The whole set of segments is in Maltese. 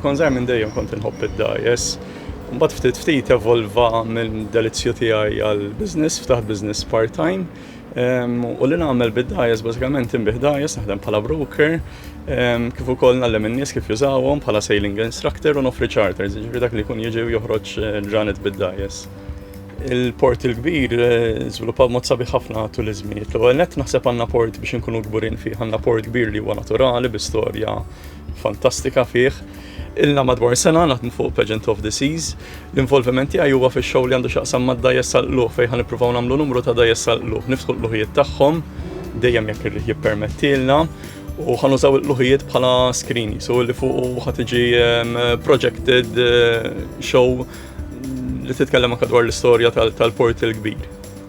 kont żgħir minn dejjem kont inħobb id-dajes. Mbagħad ftit evolva minn delizzju tiegħi għall-business, ftaħt business part-time. U li nagħmel bid-dajes bażikament inbih dajes naħdem bħala broker, kif ukoll nallem in-nies kif jużawhom bħala sailing instructor u nofri charters, jiġifieri dak li jkun jiġi u joħroġ ġranet bid-dajes. Il-port il-kbir żviluppa b'mod sabiħ ħafna tul iż-żmien. L-ewwel nett naħseb għandna port biex inkunu kburin fih, għandna port kbir li huwa naturali bi storja fantastika fih. Ilna madwar sena naħdmu fuq Pageant of the Seas. L-involviment tiegħi huwa fix-show li għandu x'aqsam mad-dajes sal-qluq fejn ħan nippruvaw nagħmlu numru ta' dajes sal-qluq. Niftħu l-qluħijiet tagħhom dejjem jekk irrid jippermettilna u ħan użaw il-qluħijiet bħala screeni. So li fuq ħad tiġi projected show li titkellem anke dwar l-istorja tal-port il-kbir.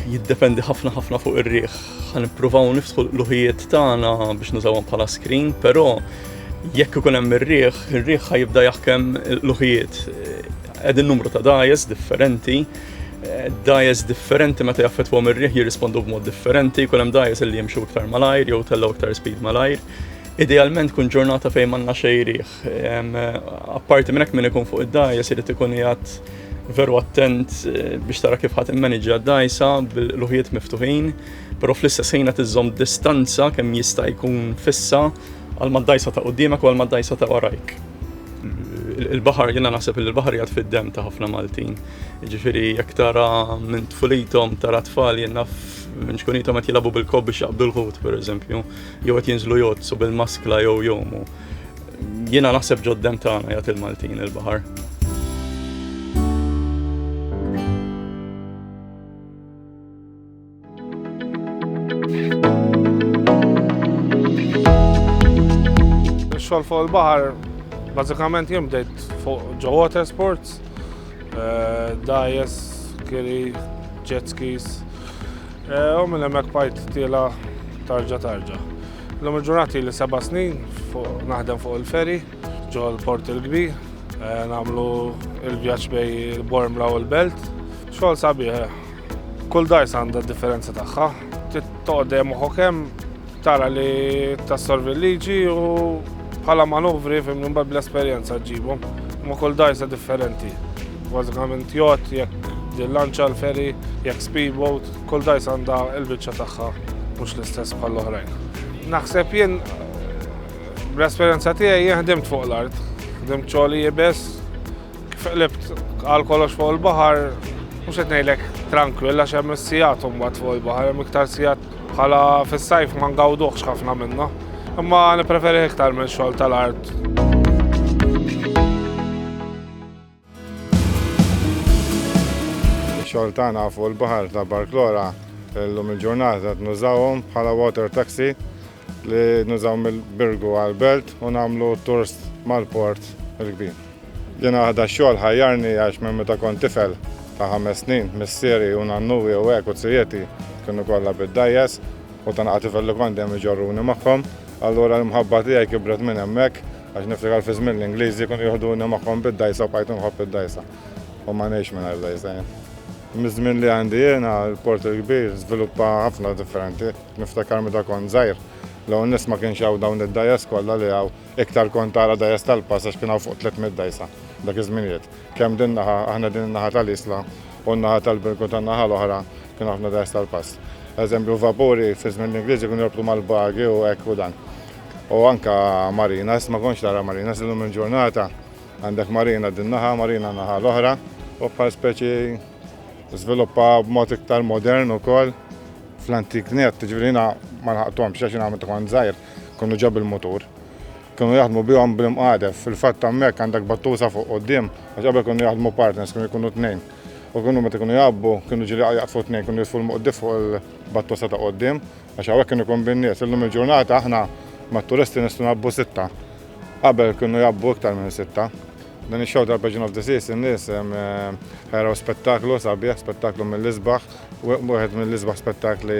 Jiddependi ħafna fuq ir-riħ. Ħan nippruvaw niftħu l-qluħijiet tagħna biex nużawhom bħala screen, però jekk ikun hemm ir-riħ ħajibda jaħkem l-qluħijiet. Qegħdin numru ta' dajes differenti. Dajes differenti meta jaffettwhom ir-riħ jirrispondu b'mod differenti, jkun hemm dajes li jimxu iktar malajr jew tellgħu iktar speed malajr. Idealment tkun ġurnata fejn m'għandna xejn riħ. Apparti minn hekk min ikun fuq id-dajes irid ikun qiegħed veru attent biex tara kif ħadd immaneġġja d-dajsa bil-qluħiet miftuħin, però fl-istess ħin qed iżżomm distanza kemm jista' jkun fissa għal mad-dajsa ta' quddiemek u għal mad-dajsa ta' warajk. Il-baħar, jiena naħseb li l-baħar jgħid fid-demm ta' ħafna Maltin. Jiġifieri jekk tara minn tfulithom tara tfal jien naf minn xkunithom qed jilagħbu bil-kobb biex jaqbdu l-ħut pereżempju, jew qed jinżlu jgħodsu bil-maskla jew jomu. Jiena naħseb ġod-demm tagħna jgħid il-Maltin il-baħar. Xogħol fuq il-baħar bażikament jien bdejt fuq ġo water sports, dajes, kiri, jet skis, u minn hemmhekk bqajt tiela tarġa'. L-lum il-ġurnati li 7 snin naħdem fuq il-ferry ġo l-port il-kbir, nagħmlu il-vjaġġ bejn il-Bormla u l-Belt. Xogħol sabiħ, kull dajs għandha d-differenza tagħha. Toqgħod moħħok hemm tara li tassolvi l-liġi u bħala manuvri fimnu mbagħad bl-esperjenza ġibhom. Ma kull dajsa differenti. Bażikament yacht, jekk din lanċa l-ferry, jekk speedboat, kull dajsa għandha l-biċċa tagħha mhux l-istess bħall-oħrajn. Naħseb jien bl-esperjenza tiegħi jien ħdimt fuq l-art, ħdimt xogħli jibes, kif qlibt għal kollox fuq il-baħar, mhux qed ngħidlek tranquill għax hemm is-sigħat mbagħad fuq il-baħar, hemm iktar sigħat bħala fis-sajf ma ngawduhx ħafna minnha. Imma nippreferi iktar minn xogħol tal-art. Ix-xogħol tagħna fuq il-baħar ta' Barklora llum il-ġurnata qed nużawhom bħala water taxi li nużaw mill-Birgu għall-Belt u nagħmlu tours mal-port il-kbir. Jiena ħada x-xogħol ħajjarni għax minn meta kont tifel ta' 5 snin missieri u nannuwi u hekk u tzijeti kienu kollha bid-dajjes u tanqat tifel li kont hemm iġorruni magħhom. Allura l-mħabba tiegħi kibret minn hemmhekk għax niftakar fi żmien l-Ingliżi kienu jieħduni magħhom bid-dajsa u bqajtu nħobb id-dajsa. U ma ngħix minn id-dajsa jien. Miż-żmien li għandi jiena l-port il-kbir żviluppa ħafna differenti. Niftakar meta kont żgħir l-ewwel nies ma kienx hawn dawn id-dajjes kollha li hawn iktar kont tara dajjes tal-pass għax kien hawn fuq 300 dajsa dak iż-żminijiet. Kemm din naħa aħna din naħa tal-isla u n-naħa tal-Birgu tan-naħa l-oħra kienu ħafna dajjes tal-pass. Eżempju vapuri fi żmien l-Ingliżi kienu jorbtu mal-bagi u hekk u dan. U anka marinas, ma konx tara marinas illum il-ġurnata għandek marina din naħa, marina naħa l-oħra u bħal speċi żviluppa b'mod iktar modern ukoll fl-antikniet, ġifieri ma nħaqthomx għax jiena meta kont żgħir kienu ġab il-mutur. Kienu jaħdmu bihom bl-imqadef, fil-fatt hemmhekk għandek battusa fuq quddiem għax qabel kienu jaħdmu partners, kienu jkunu tnejn. U kienu meta kienu jabbu, kienu ġili jaqfu tnejn, kienu jitfu l-muqdif fuq il-battusa ta' quddiem għax hawnhekk kienu jkun bin-nies. Illum il-ġurnata aħna mat-turisti nistgħu nabbu 6. Qabel kienu jabbu iktar minn 6. Dan ix-show tal-Pageant of the Seas in-nies ħajraw spettaklu sabiħ, spettaklu mill-isbaħ, wieħed mill-isbaħ spettakli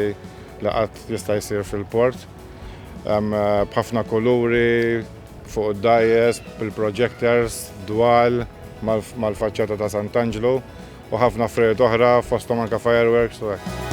li qatt jista' jsir fil-port. B'ħafna kuluri fuq id-dajjes, bil-projectors, dwal, mal-faċċata ta' Sant'Angelo u ħafna affarijiet oħra fosthom anke fireworks u hekk.